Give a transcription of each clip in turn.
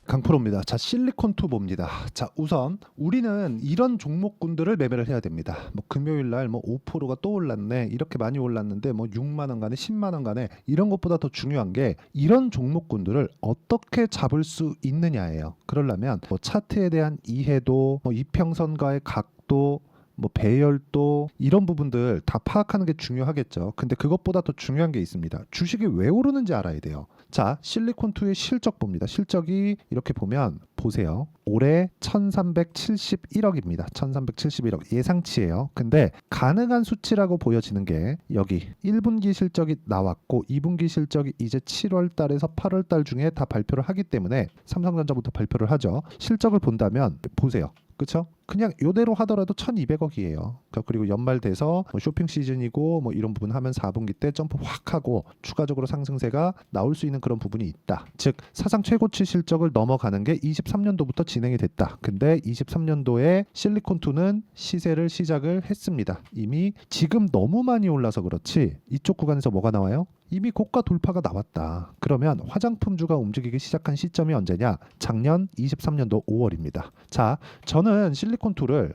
강프로입니다. 자, 실리콘2 봅니다. 자, 우선 우리는 이런 종목군들을 매매를 해야 됩니다. 뭐 금요일 날 뭐 5%가 또 올랐네. 이렇게 많이 올랐는데 뭐 6만 원 간에 10만 원 간에 이런 것보다 더 중요한 게 이런 종목군들을 어떻게 잡을 수 있느냐예요. 그러려면 뭐 차트에 대한 이해도, 뭐 이평선과의 각도, 뭐 배열도 이런 부분들 다 파악하는 게 중요하겠죠. 근데 그것보다 더 중요한 게 있습니다. 주식이 왜 오르는지 알아야 돼요. 자, 실리콘2의 실적 봅니다. 실적이 이렇게 보면 보세요. 올해 1371억입니다. 1371억 예상치예요. 근데 가능한 수치라고 보여지는 게 여기 1분기 실적이 나왔고 2분기 실적이 이제 7월 달에서 8월 달 중에 다 발표를 하기 때문에 삼성전자부터 발표를 하죠. 실적을 본다면 보세요. 그렇죠? 그냥 요대로 하더라도 1200억이에요. 그리고 연말 돼서 뭐 쇼핑 시즌이고 뭐 이런 부분 하면 4분기 때 점프 확 하고 추가적으로 상승세가 나올 수 있는 그런 부분이 있다. 즉 사상 최고치 실적을 넘어가는 게 23년도부터 진행이 됐다. 근데 23년도에 실리콘2는 시세를 시작을 했습니다. 이미 지금 너무 많이 올라서 그렇지 이쪽 구간에서 뭐가 나와요? 이미 고가 돌파가 나왔다. 그러면 화장품주가 움직이기 시작한 시점이 언제냐? 작년 23년도 5월입니다. 자, 저는 실리콘2를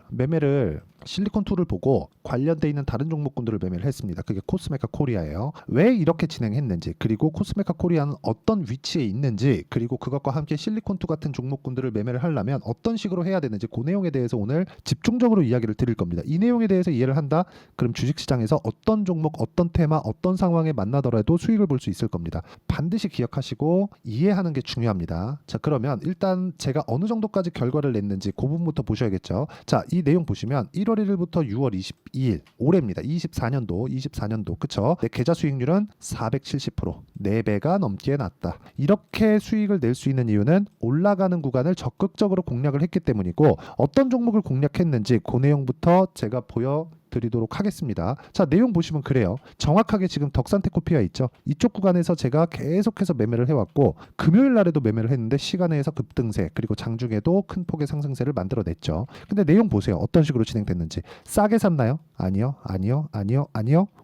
보고 관련돼 있는 다른 종목군들을 매매를 했습니다. 그게 코스메카 코리아예요. 왜 이렇게 진행했는지, 그리고 코스메카 코리아는 어떤 위치에 있는지, 그리고 그것과 함께 실리콘2 같은 종목군들을 매매를 하려면 어떤 식으로 해야 되는지 그 내용에 대해서 오늘 집중적으로 이야기를 드릴 겁니다. 이 내용에 대해서 이해를 한다? 그럼 주식시장에서 어떤 종목, 어떤 테마, 어떤 상황에 만나더라도 수익을 볼 수 있을 겁니다. 반드시 기억하시고 이해하는 게 중요합니다. 자, 그러면 일단 제가 어느 정도까지 결과를 냈는지 그 부분부터 보셔야겠죠. 자, 이 내용 보시면 1월 1일부터 6월 22일 올해입니다. 24년도 그쵸? 내 계좌 수익률은 470%, 4배가 넘게 났다. 이렇게 수익을 낼 수 있는 이유는 올라가는 구간을 적극적으로 공략을 했기 때문이고, 어떤 종목을 공략했는지 그 내용부터 제가 보여드리도록 하겠습니다. 자, 내용 보시면 그래요. 정확하게 지금 덕산테코피아 있죠. 이쪽 구간에서 제가 계속해서 매매를 해왔고 금요일 날에도 매매를 했는데 시간에서 급등세, 그리고 장중에도 큰 폭의 상승세를 만들어냈죠. 근데 내용 보세요. 어떤 식으로 진행됐는지. 싸게 샀나요? 아니요.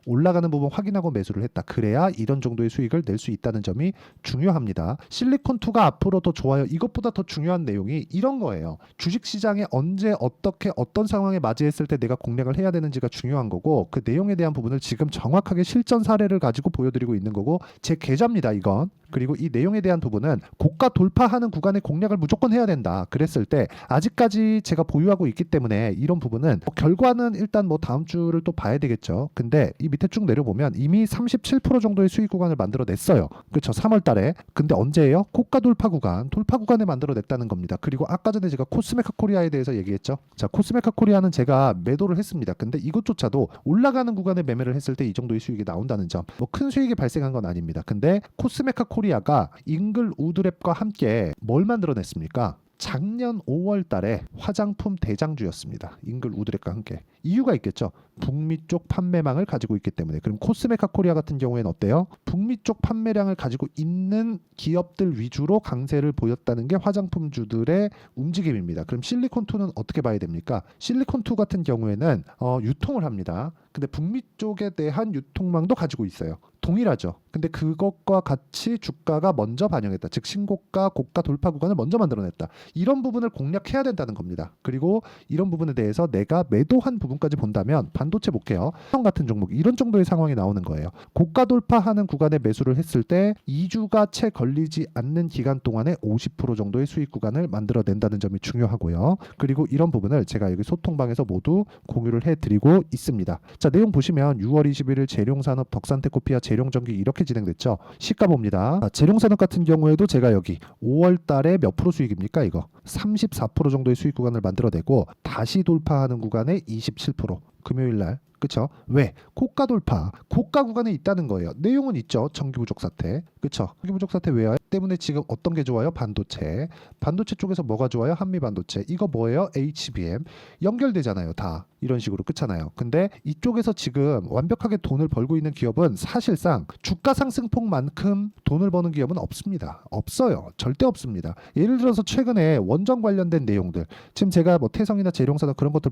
올라가는 부분 확인하고 매수를 했다. 그래야 이런 정도의 수익을 낼 수 있다는 점이 중요합니다. 실리콘2가 앞으로 더 좋아요. 이것보다 더 중요한 내용이 이런 거예요. 주식시장에 언제 어떻게 어떤 상황에 맞이했을 때 내가 공략을 해야 되는지가 중요한 거고, 그 내용에 대한 부분을 지금 정확하게 실전 사례를 가지고 보여드리고 있는 거고, 제 계좌입니다 이건. 그리고 이 내용에 대한 부분은 고가 돌파하는 구간의 공략을 무조건 해야 된다. 그랬을 때 아직까지 제가 보유하고 있기 때문에 이런 부분은 결과는 일단 뭐 다음 주를 또 봐야 되겠죠. 근데 이 밑에 쭉 내려보면 이미 37% 정도의 수익 구간을 만들어냈어요. 그렇죠. 3월 달에. 근데 언제예요? 고가 돌파 구간에 만들어냈다는 겁니다. 그리고 아까 전에 제가 코스메카 코리아에 대해서 얘기했죠. 자, 코스메카 코리아는 제가 매도를 했습니다. 근데 이것조차도 올라가는 구간에 매매를 했을 때 이 정도의 수익이 나온다는 점. 뭐 큰 수익이 발생한 건 아닙니다. 근데 코스메카 코리아가 잉글 우드랩과 함께 뭘 만들어냈습니까? 작년 5월 달에 화장품 대장주였습니다. 잉글 우드랩과 함께. 이유가 있겠죠. 북미 쪽 판매망을 가지고 있기 때문에. 그럼 코스메카 코리아 같은 경우에는 어때요? 북미 쪽 판매량을 가지고 있는 기업들 위주로 강세를 보였다는 게 화장품주들의 움직임입니다. 그럼 실리콘2는 어떻게 봐야 됩니까? 실리콘2 같은 경우에는 유통을 합니다. 근데 북미 쪽에 대한 유통망도 가지고 있어요. 동일하죠. 근데 그것과 같이 주가가 먼저 반영했다. 즉 신고가, 고가 돌파 구간을 먼저 만들어냈다. 이런 부분을 공략해야 된다는 겁니다. 그리고 이런 부분에 대해서 내가 매도한 부분까지 본다면 반도체 볼게요. 삼성 같은 종목 이런 정도의 상황이 나오는 거예요. 고가 돌파하는 구간에 매수를 했을 때 2주가 채 걸리지 않는 기간 동안에 50% 정도의 수익 구간을 만들어낸다는 점이 중요하고요. 그리고 이런 부분을 제가 여기 소통방에서 모두 공유를 해드리고 있습니다. 자, 내용 보시면 6월 21일 재룡산업 덕산테코피아 재룡전기 이렇게 진행됐죠. 시가 봅니다. 재룡산업 같은 경우에도 제가 여기 5월 달에 몇 프로 수익입니까? 이거 34% 정도의 수익 구간을 만들어내고 다시 돌파하는 구간에 27%. 금요일 날. 그쵸? 왜? 고가 돌파, 고가 구간에 있다는 거예요. 내용은 있죠. 전기 부족 사태. 그쵸? 전기 부족 사태 왜요? 때문에 지금 어떤 게 좋아요? 반도체. 반도체 쪽에서 뭐가 좋아요? 한미 반도체. 이거 뭐예요? HBM. 연결되잖아요. 다. 이런 식으로 끝잖아요. 근데 이쪽에서 지금 완벽하게 돈을 벌고 있는 기업은 사실상 주가 상승폭만큼 돈을 버는 기업은 없습니다. 없어요. 절대 없습니다. 예를 들어서 최근에 원전 관련된 내용들, 지금 제가 뭐 태성이나 재룡산업 그런 것들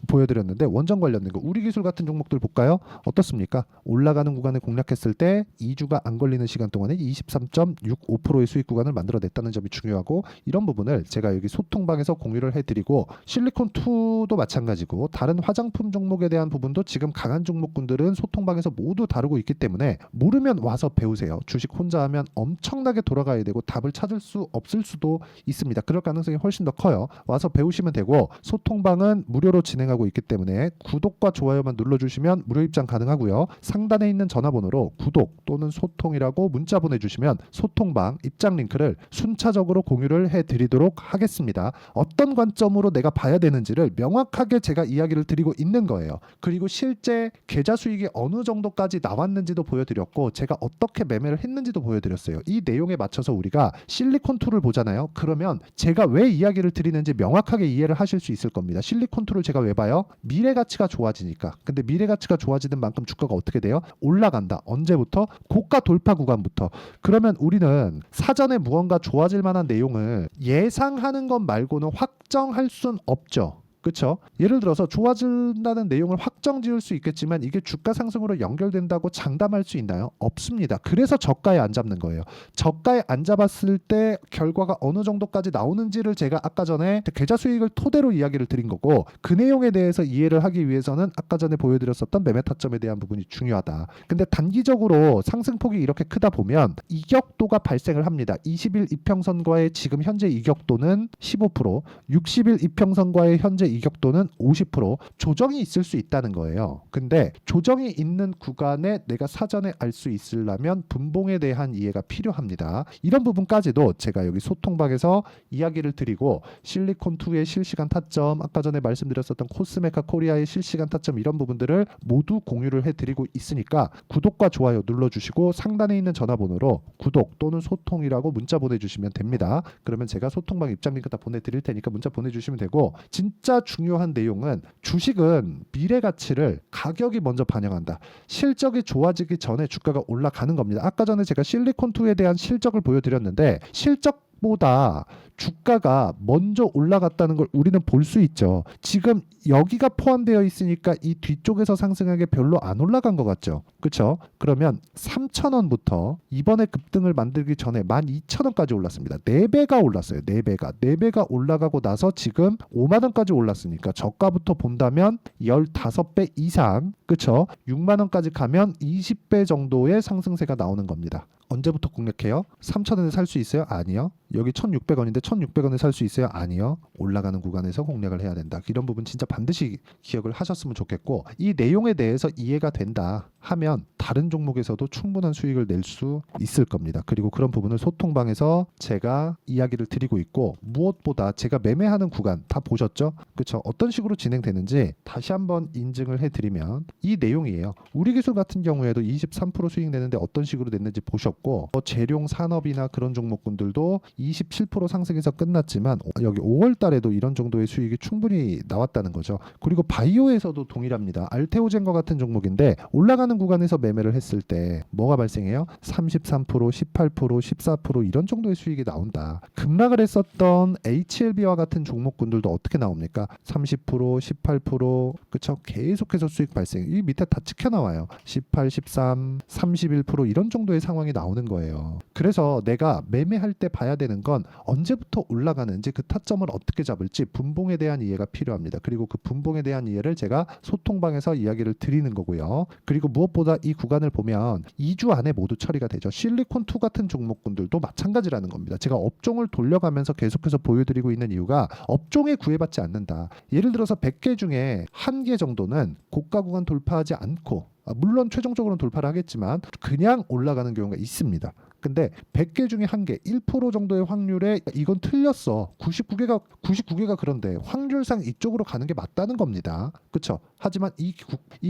보여드렸는데 원전 관련된 거 우리 기술 같은 종목들 볼까요? 어떻습니까? 올라가는 구간을 공략했을 때 2주가 안 걸리는 시간 동안에 23.65% 5%의 수익 구간을 만들어냈다는 점이 중요하고, 이런 부분을 제가 여기 소통방에서 공유를 해드리고, 실리콘2도 마찬가지고 다른 화장품 종목에 대한 부분도 지금 강한 종목군들은 소통방에서 모두 다루고 있기 때문에 모르면 와서 배우세요. 주식 혼자 하면 엄청나게 돌아가야 되고 답을 찾을 수 없을 수도 있습니다. 그럴 가능성이 훨씬 더 커요. 와서 배우시면 되고, 소통방은 무료로 진행하고 있기 때문에 구독과 좋아요만 눌러주시면 무료 입장 가능하고요. 상단에 있는 전화번호로 구독 또는 소통이라고 문자 보내주시면 소통방 입장 링크를 순차적으로 공유를 해드리도록 하겠습니다. 어떤 관점으로 내가 봐야 되는지를 명확하게 제가 이야기를 드리고 있는 거예요. 그리고 실제 계좌 수익이 어느 정도까지 나왔는지도 보여드렸고, 제가 어떻게 매매를 했는지도 보여드렸어요. 이 내용에 맞춰서 우리가 실리콘2를 보잖아요. 그러면 제가 왜 이야기를 드리는지 명확하게 이해를 하실 수 있을 겁니다. 실리콘2를 제가 왜 봐요? 미래 가치가 좋아지니까. 근데 미래 가치가 좋아지는 만큼 주가가 어떻게 돼요? 올라간다. 언제부터? 고가 돌파 구간부터. 그러면 우리는 사전에 무언가 좋아질 만한 내용을 예상하는 것 말고는 확정할 순 없죠. 그렇죠? 예를 들어서 좋아진다는 내용을 확정 지을 수 있겠지만 이게 주가 상승으로 연결된다고 장담할 수 있나요? 없습니다. 그래서 저가에 안 잡는 거예요. 저가에 안 잡았을 때 결과가 어느 정도까지 나오는지를 제가 아까 전에 계좌 수익을 토대로 이야기를 드린 거고, 그 내용에 대해서 이해를 하기 위해서는 아까 전에 보여드렸었던 매매 타점에 대한 부분이 중요하다. 근데 단기적으로 상승폭이 이렇게 크다 보면 이격도가 발생을 합니다. 20일 이평선과의 지금 현재 이격도는 15%, 60일 이평선과의 현재 이격도는 50%, 조정이 있을 수 있다는 거예요. 근데 조정이 있는 구간에 내가 사전에 알 수 있으려면 분봉에 대한 이해가 필요합니다. 이런 부분까지도 제가 여기 소통방에서 이야기를 드리고, 실리콘2의 실시간 타점, 아까 전에 말씀드렸었던 코스메카 코리아의 실시간 타점, 이런 부분들을 모두 공유를 해드리고 있으니까 구독과 좋아요 눌러주시고 상단에 있는 전화번호로 구독 또는 소통이라고 문자 보내주시면 됩니다. 그러면 제가 소통방 입장 링크 다 보내드릴 테니까 문자 보내주시면 되고, 진짜 중요한 내용은 주식은 미래 가치를 가격이 먼저 반영한다. 실적이 좋아지기 전에 주가가 올라가는 겁니다. 아까 전에 제가 실리콘2에 대한 실적을 보여드렸는데 실적보다 주가가 먼저 올라갔다는 걸 우리는 볼 수 있죠. 지금 여기가 포함되어 있으니까 이 뒤쪽에서 상승하게 별로 안 올라간 것 같죠. 그렇죠? 그러면 3,000원부터 이번에 급등을 만들기 전에 12,000원까지 올랐습니다. 4배가 올랐어요. 4배가 올라가고 나서 지금 5만 원까지 올랐으니까 저가부터 본다면 15배 이상, 그렇죠? 6만 원까지 가면 20배 정도의 상승세가 나오는 겁니다. 언제부터 공략해요? 3,000원에 살 수 있어요? 아니요. 여기 1,600원인데 1,600원에 살 수 있어요? 아니요. 올라가는 구간에서 공략을 해야 된다. 이런 부분 진짜 반드시 기억을 하셨으면 좋겠고, 이 내용에 대해서 이해가 된다 하면 다른 종목에서도 충분한 수익을 낼 수 있을 겁니다. 그리고 그런 부분을 소통방에서 제가 이야기를 드리고 있고, 무엇보다 제가 매매하는 구간 다 보셨죠? 그렇죠? 어떤 식으로 진행되는지 다시 한번 인증을 해드리면 이 내용이에요. 우리 기술 같은 경우에도 23% 수익 내는데 어떤 식으로 냈는지 보셨고, 재룡 산업이나 그런 종목군들도 27% 상승해서 끝났지만 여기 5월 달에도 이런 정도의 수익이 충분히 나왔다는 거죠. 그리고 바이오에서도 동일합니다. 알테오젠과 같은 종목인데 올라가는 구간에서 매매를 했을 때 뭐가 발생해요? 33%, 18%, 14% 이런 정도의 수익이 나온다. 급락을 했었던 HLB와 같은 종목군들도 어떻게 나옵니까? 30%, 18%, 그쵸? 계속해서 수익 발생. 이 밑에 다 찍혀 나와요. 18, 13, 31% 이런 정도의 상황이 나오는 거예요. 그래서 내가 매매할 때 봐야 되는 건 언제부터 올라가는지, 그 타점을 어떻게 잡을지 분봉에 대한 이해가 필요합니다. 그리고 그 분봉에 대한 이해를 제가 소통방에서 이야기를 드리는 거고요. 그리고 무엇보다 이 구간을 보면 2주 안에 모두 처리가 되죠. 실리콘2 같은 종목군들도 마찬가지라는 겁니다. 제가 업종을 돌려가면서 계속해서 보여드리고 있는 이유가 업종에 구애받지 않는다. 예를 들어서 100개 중에 1개 정도는 고가 구간 돌파하지 않고, 물론 최종적으로는 돌파를 하겠지만 그냥 올라가는 경우가 있습니다. 근데 100개 중에 1개, 1% 정도의 확률에 이건 틀렸어. 99개가 그런데 확률상 이쪽으로 가는 게 맞다는 겁니다. 그렇죠? 하지만 이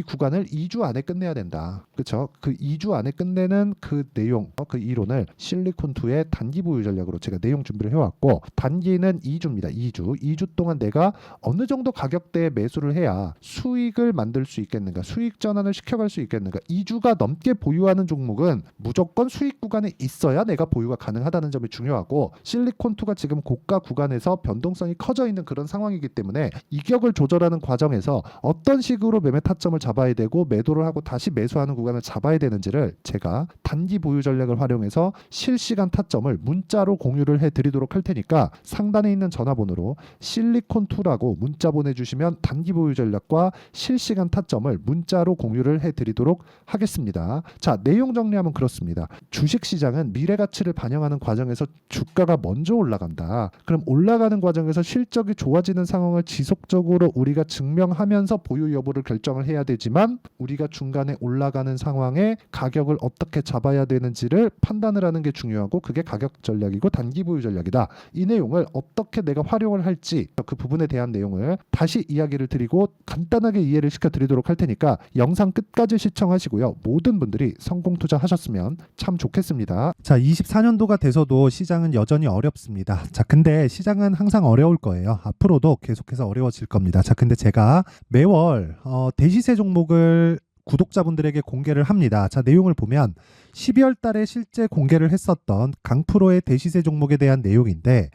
구간을 2주 안에 끝내야 된다. 그렇죠? 그 2주 안에 끝내는 그 내용, 그 이론을 실리콘2의 단기 보유 전략으로 제가 내용 준비를 해왔고, 단기는 2주입니다. 2주 동안 내가 어느 정도 가격대에 매수를 해야 수익을 만들 수 있겠는가, 수익 전환을 시켜갈 수 있겠는가. 2주가 넘게 보유하는 종목은 무조건 수익 구간에 있어야 내가 보유가 가능하다는 점이 중요하고, 실리콘2가 지금 고가 구간에서 변동성이 커져 있는 그런 상황이기 때문에 이격을 조절하는 과정에서 어떤 식으로 매매 타점을 잡아야 되고 매도를 하고 다시 매수하는 구간을 잡아야 되는지를 제가 단기 보유 전략을 활용해서 실시간 타점을 문자로 공유를 해드리도록 할 테니까 상단에 있는 전화번호로 실리콘2라고 문자 보내주시면 단기 보유 전략과 실시간 타점을 문자로 공유를 해드리도록 하겠습니다. 자, 내용 정리하면 그렇습니다. 주식시장은 미래가치를 반영하는 과정에서 주가가 먼저 올라간다. 그럼 올라가는 과정에서 실적이 좋아지는 상황을 지속적으로 우리가 증명하면서 보유 여부를 결정을 해야 되지만, 우리가 중간에 올라가는 상황에 가격을 어떻게 잡아야 되는지를 판단을 하는 게 중요하고, 그게 가격 전략이고 단기 보유 전략이다. 이 내용을 어떻게 내가 활용을 할지 그 부분에 대한 내용을 다시 이야기를 드리고 간단하게 이해를 시켜드리도록 할 테니까 영상 끝까지 시청하시고요. 모든 분들이 성공 투자하셨으면 참 좋겠습니다. 자, 24년도가 돼서도 시장은 여전히 어렵습니다. 자, 근데 시장은 항상 어려울 거예요. 앞으로도 계속해서 어려워질 겁니다. 자, 근데 제가 매월 대시세 종목을 구독자분들에게 공개를 합니다. 자, 내용을 보면 12월 달에 실제 공개를 했었던 강프로의 대시세 종목에 대한 내용인데,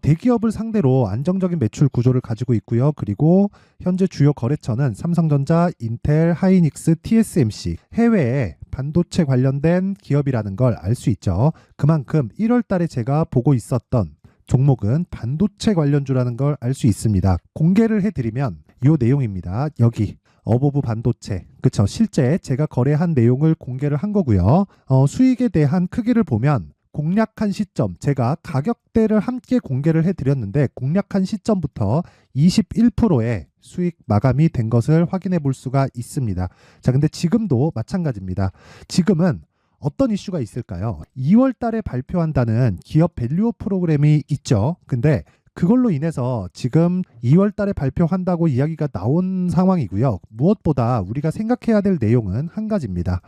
대기업을 상대로 안정적인 매출 구조를 가지고 있고요. 그리고 현재 주요 거래처는 삼성전자, 인텔, 하이닉스, TSMC, 해외에 반도체 관련된 기업이라는 걸 알 수 있죠. 그만큼 1월 달에 제가 보고 있었던 종목은 반도체 관련주라는 걸 알 수 있습니다. 공개를 해드리면 이 내용입니다. 여기 어보브 반도체, 그쵸? 실제 제가 거래한 내용을 공개를 한 거고요. 수익에 대한 크기를 보면 공략한 시점, 제가 가격대를 함께 공개를 해드렸는데 공략한 시점부터 21%의 수익 마감이 된 것을 확인해 볼 수가 있습니다. 자, 근데 지금도 마찬가지입니다. 지금은 어떤 이슈가 있을까요? 2월 달에 발표한다는 기업 밸류업 프로그램이 있죠. 근데 그걸로 인해서 지금 2월 달에 발표한다고 이야기가 나온 상황이고요. 무엇보다 우리가 생각해야 될 내용은 한 가지입니다.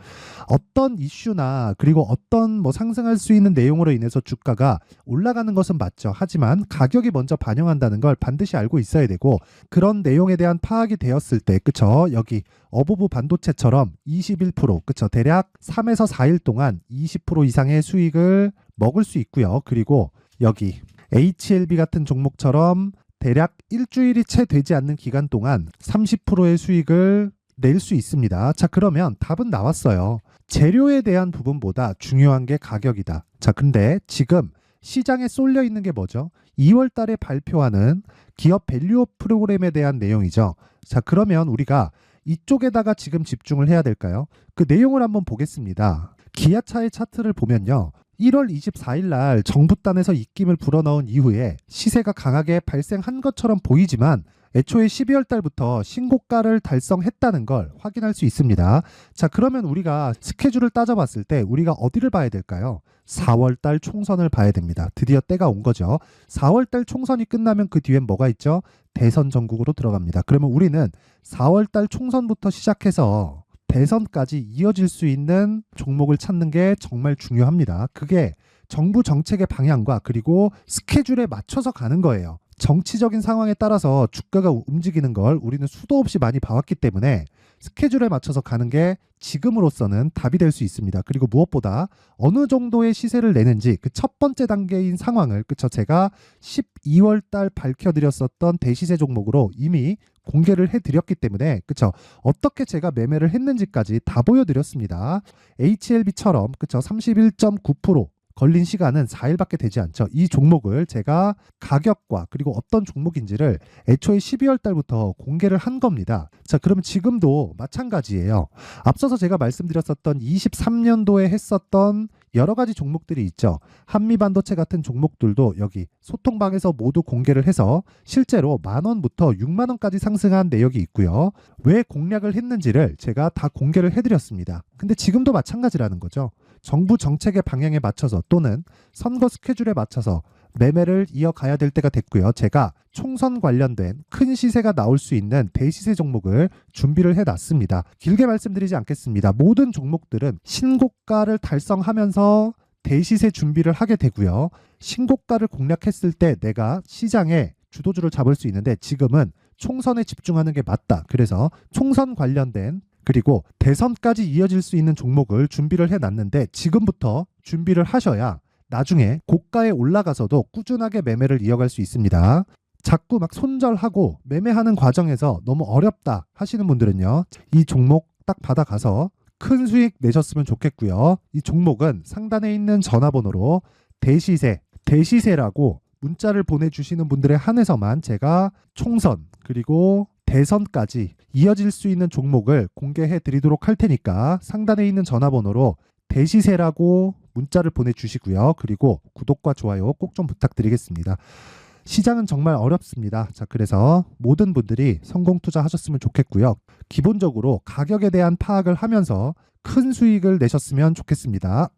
어떤 이슈나 그리고 어떤 상승할 수 있는 내용으로 인해서 주가가 올라가는 것은 맞죠. 하지만 가격이 먼저 반영한다는 걸 반드시 알고 있어야 되고, 그런 내용에 대한 파악이 되었을 때, 그쵸? 여기 어보브 반도체처럼 21%, 그쵸? 대략 3에서 4일 동안 20% 이상의 수익을 먹을 수 있고요. 그리고 여기 HLB 같은 종목처럼 대략 일주일이 채 되지 않는 기간 동안 30%의 수익을 낼 수 있습니다. 자, 그러면 답은 나왔어요. 재료에 대한 부분보다 중요한 게 가격이다. 자, 근데 지금 시장에 쏠려 있는 게 뭐죠? 2월 달에 발표하는 기업 밸류업 프로그램에 대한 내용이죠. 자, 그러면 우리가 이쪽에다가 지금 집중을 해야 될까요? 그 내용을 한번 보겠습니다. 기아차의 차트를 보면요. 1월 24일 날 정부단에서 입김을 불어넣은 이후에 시세가 강하게 발생한 것처럼 보이지만 애초에 12월 달부터 신고가를 달성했다는 걸 확인할 수 있습니다. 자, 그러면 우리가 스케줄을 따져봤을 때 우리가 어디를 봐야 될까요? 4월 달 총선을 봐야 됩니다. 드디어 때가 온 거죠. 4월 달 총선이 끝나면 그 뒤엔 뭐가 있죠? 대선 전국으로 들어갑니다. 그러면 우리는 4월 달 총선부터 시작해서 대선까지 이어질 수 있는 종목을 찾는 게 정말 중요합니다. 그게 정부 정책의 방향과 그리고 스케줄에 맞춰서 가는 거예요. 정치적인 상황에 따라서 주가가 움직이는 걸 우리는 수도 없이 많이 봐왔기 때문에 스케줄에 맞춰서 가는 게 지금으로서는 답이 될 수 있습니다. 그리고 무엇보다 어느 정도의 시세를 내는지 그 첫 번째 단계인 상황을, 그쵸? 제가 12월 달 밝혀드렸었던 대시세 종목으로 이미 공개를 해드렸기 때문에, 그쵸? 어떻게 제가 매매를 했는지까지 다 보여드렸습니다. HLB처럼, 그쵸? 31.9% 걸린 시간은 4일밖에 되지 않죠. 이 종목을 제가 가격과 그리고 어떤 종목인지를 애초에 12월 달부터 공개를 한 겁니다. 자, 그러면 지금도 마찬가지예요. 앞서서 제가 말씀드렸었던 23년도에 했었던 여러 가지 종목들이 있죠. 한미반도체 같은 종목들도 여기 소통방에서 모두 공개를 해서 실제로 10,000원부터 60,000원까지 상승한 내역이 있고요. 왜 공략을 했는지를 제가 다 공개를 해드렸습니다. 근데 지금도 마찬가지라는 거죠. 정부 정책의 방향에 맞춰서 또는 선거 스케줄에 맞춰서 매매를 이어가야 될 때가 됐고요. 제가 총선 관련된 큰 시세가 나올 수 있는 대시세 종목을 준비를 해놨습니다. 길게 말씀드리지 않겠습니다. 모든 종목들은 신고가를 달성하면서 대시세 준비를 하게 되고요. 신고가를 공략했을 때 내가 시장에 주도주를 잡을 수 있는데 지금은 총선에 집중하는 게 맞다. 그래서 총선 관련된 그리고 대선까지 이어질 수 있는 종목을 준비를 해놨는데 지금부터 준비를 하셔야 나중에 고가에 올라가서도 꾸준하게 매매를 이어갈 수 있습니다. 자꾸 막 손절하고 매매하는 과정에서 너무 어렵다 하시는 분들은요, 이 종목 딱 받아가서 큰 수익 내셨으면 좋겠고요. 이 종목은 상단에 있는 전화번호로 대시세라고 문자를 보내주시는 분들에 한해서만 제가 총선 그리고 대선까지 이어질 수 있는 종목을 공개해 드리도록 할 테니까 상단에 있는 전화번호로 대시세라고 문자를 보내주시고요. 그리고 구독과 좋아요 꼭 좀 부탁드리겠습니다. 시장은 정말 어렵습니다. 자, 그래서 모든 분들이 성공 투자하셨으면 좋겠고요. 기본적으로 가격에 대한 파악을 하면서 큰 수익을 내셨으면 좋겠습니다.